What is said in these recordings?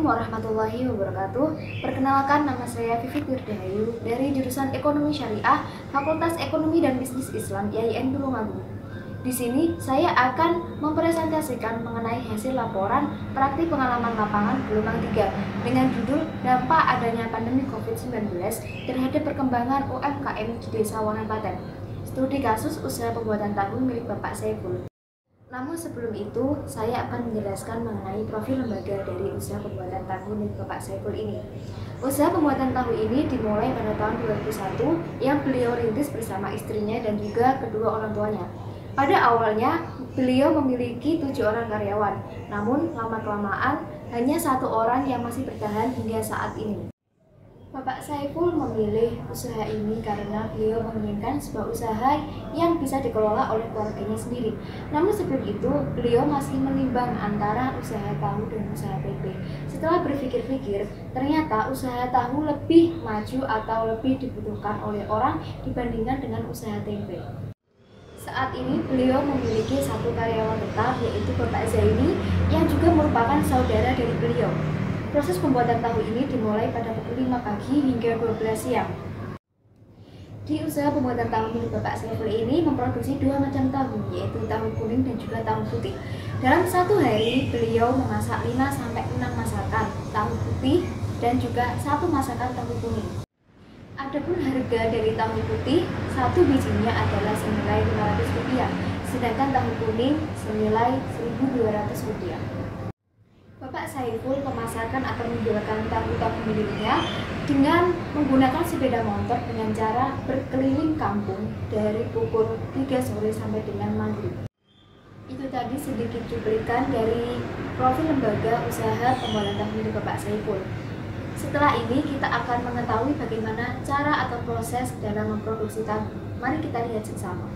Assalamualaikum warahmatullahi wabarakatuh. Perkenalkan, nama saya Vivi Firdayu dari jurusan Ekonomi Syariah, Fakultas Ekonomi dan Bisnis Islam IAIN Tulungagung. Di sini saya akan mempresentasikan mengenai hasil laporan praktik pengalaman lapangan gelombang 3 dengan judul Dampak adanya pandemi COVID-19 terhadap perkembangan UMKM di Desa Wanganpaten. Studi kasus usaha pembuatan tahu milik Bapak Saiful. Namun sebelum itu, saya akan menjelaskan mengenai profil lembaga dari usaha pembuatan tahu milik Bapak Saiful ini. Usaha pembuatan tahu ini dimulai pada tahun 2001 yang beliau rintis bersama istrinya dan juga kedua orang tuanya. Pada awalnya, beliau memiliki 7 orang karyawan, namun lama-kelamaan hanya 1 orang yang masih bertahan hingga saat ini. Bapak Saiful memilih usaha ini karena beliau menginginkan sebuah usaha yang bisa dikelola oleh keluarganya sendiri. Namun sebelum itu, beliau masih menimbang antara usaha tahu dan usaha tempe. Setelah berpikir-pikir, ternyata usaha tahu lebih maju atau lebih dibutuhkan oleh orang dibandingkan dengan usaha tempe. Saat ini beliau memiliki 1 karyawan tetap, yaitu Bapak Zaini, yang juga merupakan saudara dari beliau. Proses pembuatan tahu ini dimulai pada pukul 5 pagi hingga 12 siang. Di usaha pembuatan tahu milik Bapak Saiful ini memproduksi 2 macam tahu, yaitu tahu kuning dan juga tahu putih. Dalam 1 hari, beliau memasak 5-6 masakan tahu putih dan juga 1 masakan tahu kuning. Adapun harga dari tahu putih, 1 bijinya adalah senilai Rp500, sedangkan tahu kuning senilai Rp1.200. Bapak Saiful memasarkan atau menjualkan tahu-tahu miliknya dengan menggunakan sepeda motor dengan cara berkeliling kampung dari pukul 3 sore sampai dengan maghrib. Itu tadi sedikit cuplikan dari profil lembaga usaha pembuatan tahu milik Bapak Saiful. Setelah ini kita akan mengetahui bagaimana cara atau proses dalam memproduksi tahu. Mari kita lihat bersama.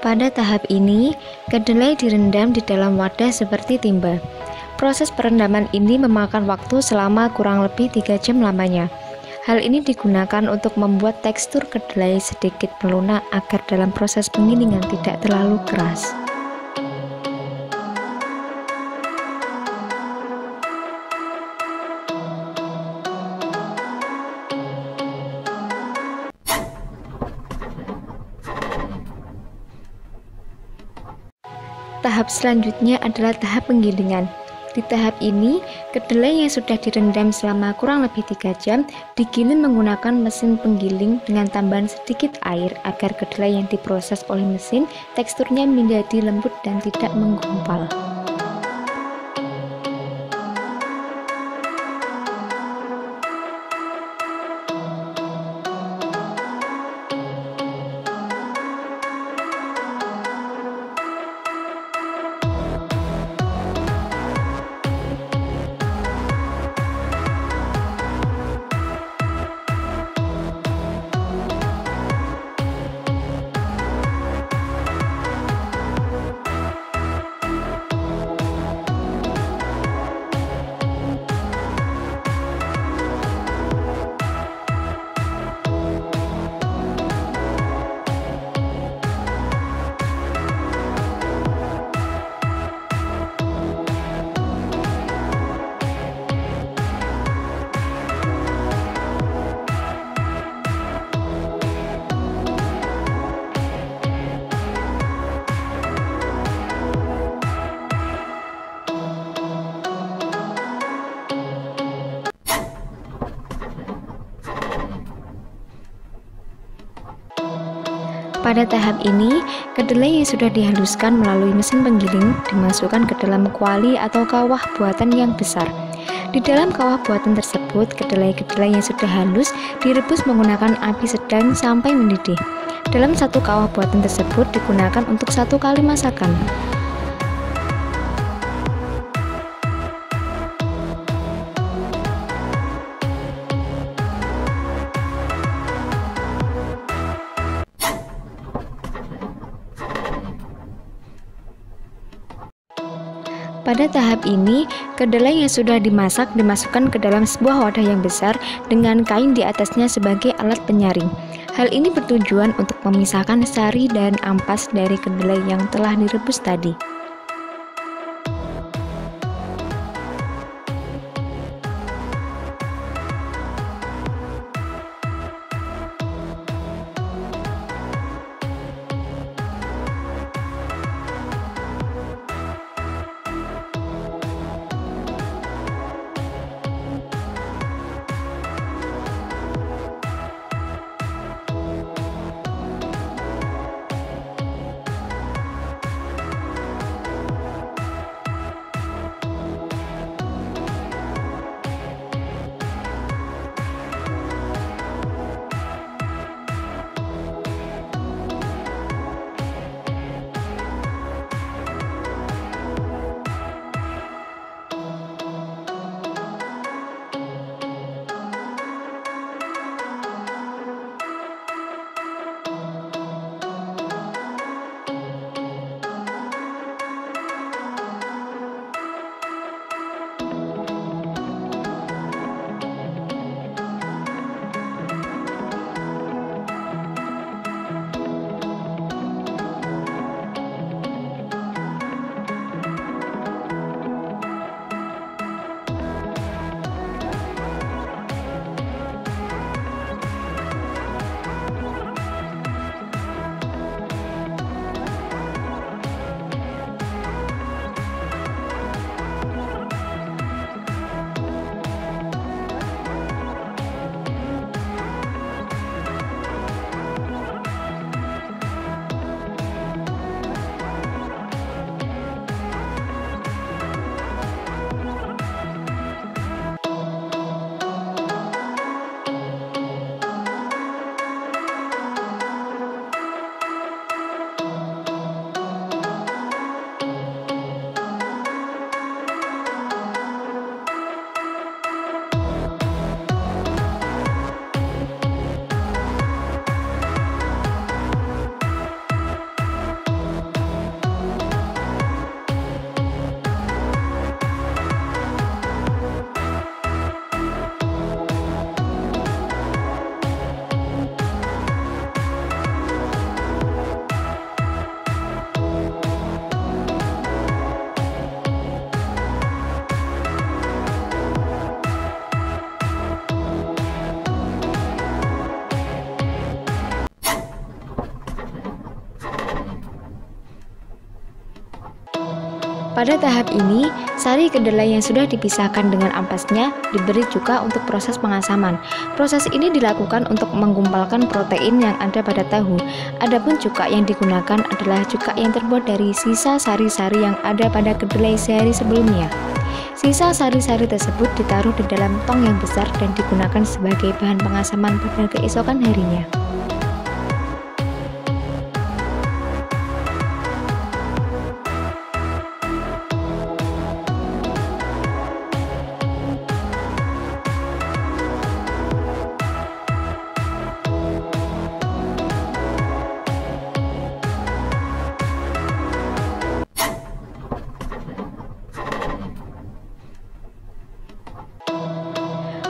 Pada tahap ini, kedelai direndam di dalam wadah seperti timba. Proses perendaman ini memakan waktu selama kurang lebih 3 jam lamanya. Hal ini digunakan untuk membuat tekstur kedelai sedikit melunak agar dalam proses penggilingan tidak terlalu keras. Tahap selanjutnya adalah tahap penggilingan. Di tahap ini, kedelai yang sudah direndam selama kurang lebih 3 jam digiling menggunakan mesin penggiling dengan tambahan sedikit air agar kedelai yang diproses oleh mesin teksturnya menjadi lembut dan tidak menggumpal. Pada tahap ini, kedelai yang sudah dihaluskan melalui mesin penggiling dimasukkan ke dalam kuali atau kawah buatan yang besar. Di dalam kawah buatan tersebut, kedelai-kedelai yang sudah halus direbus menggunakan api sedang sampai mendidih. Dalam satu kawah buatan tersebut digunakan untuk 1 kali masakan. Pada tahap ini, kedelai yang sudah dimasak dimasukkan ke dalam sebuah wadah yang besar dengan kain di atasnya sebagai alat penyaring. Hal ini bertujuan untuk memisahkan sari dan ampas dari kedelai yang telah direbus tadi. Pada tahap ini, sari kedelai yang sudah dipisahkan dengan ampasnya diberi cuka untuk proses pengasaman. Proses ini dilakukan untuk menggumpalkan protein yang ada pada tahu. Adapun cuka yang digunakan adalah cuka yang terbuat dari sisa sari-sari yang ada pada kedelai sehari sebelumnya. Sisa sari-sari tersebut ditaruh di dalam tong yang besar dan digunakan sebagai bahan pengasaman pada keesokan harinya.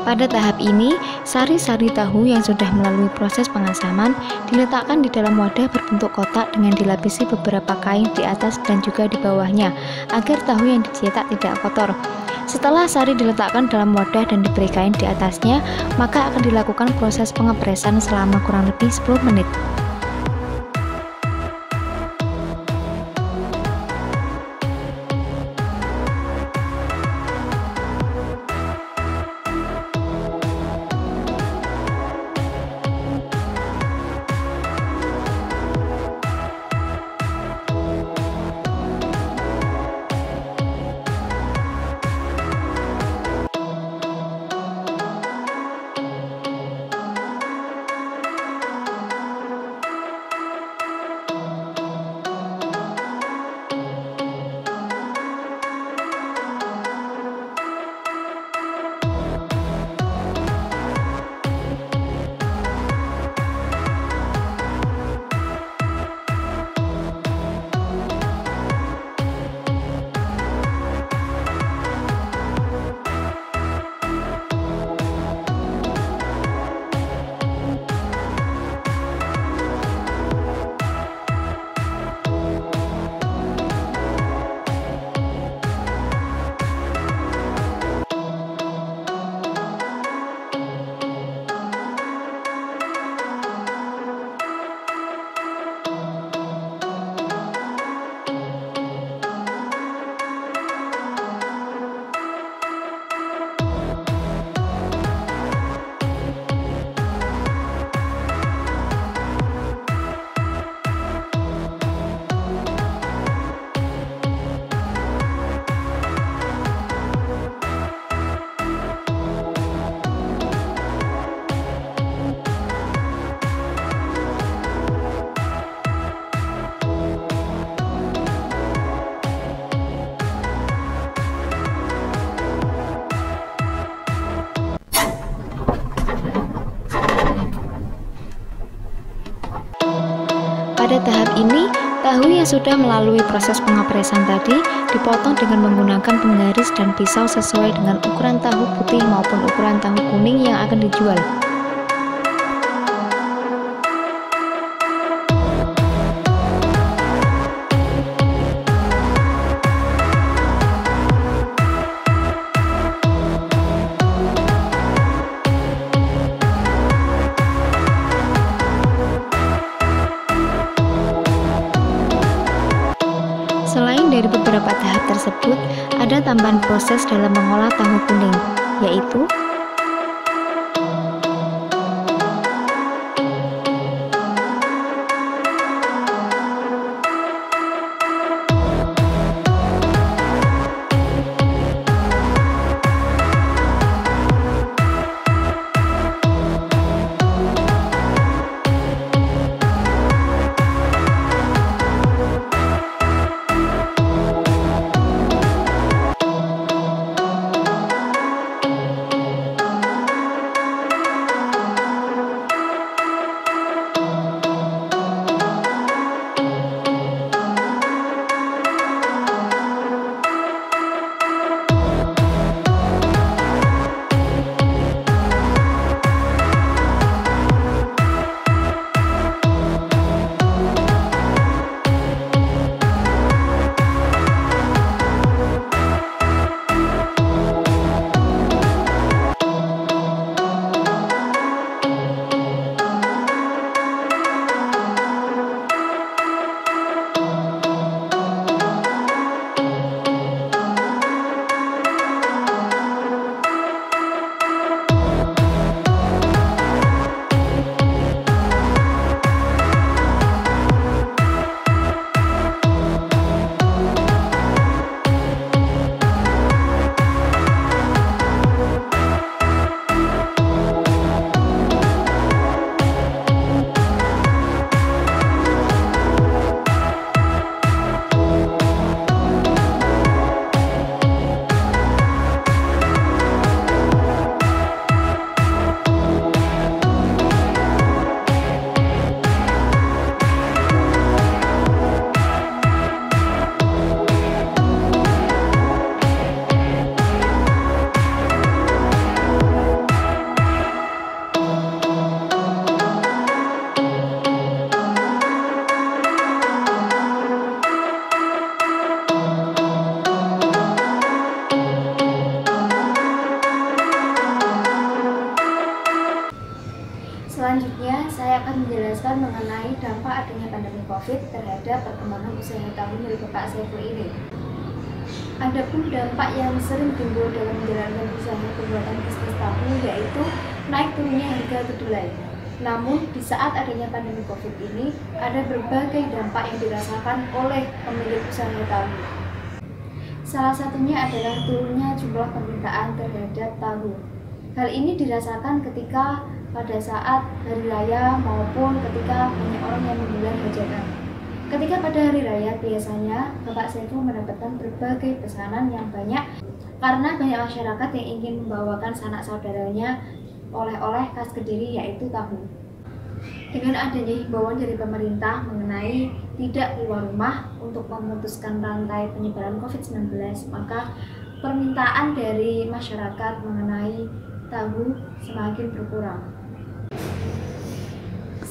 Pada tahap ini, sari-sari tahu yang sudah melalui proses pengasaman diletakkan di dalam wadah berbentuk kotak dengan dilapisi beberapa kain di atas dan juga di bawahnya agar tahu yang dicetak tidak kotor. Setelah sari diletakkan dalam wadah dan diberi kain di atasnya, maka akan dilakukan proses pengepresan selama kurang lebih 10 menit. ini, tahu yang sudah melalui proses pengapresan tadi dipotong dengan menggunakan penggaris dan pisau sesuai dengan ukuran tahu putih maupun ukuran tahu kuning yang akan dijual. Selain dari beberapa tahap tersebut, ada tambahan proses dalam mengolah tahu kuning, yaitu Selanjutnya, saya akan menjelaskan mengenai dampak adanya pandemi COVID terhadap perkembangan usaha tahu milik Bapak Saiful ini. Adapun dampak yang sering timbul dalam menjalankan usaha pembuatan bisnis tahu yaitu naik turunnya harga kedelai. Namun, di saat adanya pandemi COVID ini, ada berbagai dampak yang dirasakan oleh pemilik usaha tahu. Salah satunya adalah turunnya jumlah permintaan terhadap tahu. Hal ini dirasakan ketika pada saat hari raya maupun ketika banyak orang yang menggelar hajatan. Ketika pada hari raya biasanya Bapak Saiful mendapatkan berbagai pesanan yang banyak karena banyak masyarakat yang ingin membawakan sanak saudaranya oleh-oleh khas Kediri yaitu tahu. Dengan adanya himbauan dari pemerintah mengenai tidak keluar rumah untuk memutuskan rantai penyebaran COVID-19, maka permintaan dari masyarakat mengenai tahu semakin berkurang.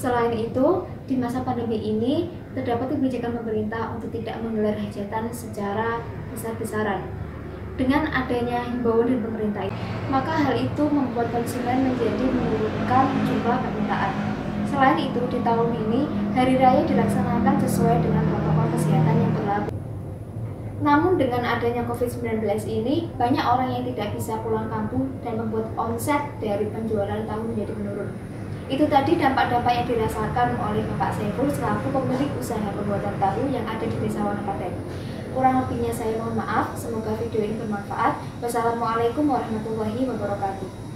Selain itu, di masa pandemi ini terdapat kebijakan pemerintah untuk tidak menggelar hajatan secara besar-besaran. Dengan adanya himbauan dari pemerintah, maka hal itu membuat konsumen menjadi menurunkan jumlah permintaan. Selain itu, di tahun ini hari raya dilaksanakan sesuai dengan protokol kesehatan yang berlaku. Namun dengan adanya COVID-19 ini, banyak orang yang tidak bisa pulang kampung dan membuat omset dari penjualan tahu menjadi menurun. Itu tadi dampak-dampak yang dirasakan oleh Bapak Saiful selaku pemilik usaha pembuatan tahu yang ada di Desa Wonopaten. Kurang lebihnya saya mohon maaf, semoga video ini bermanfaat. Wassalamualaikum warahmatullahi wabarakatuh.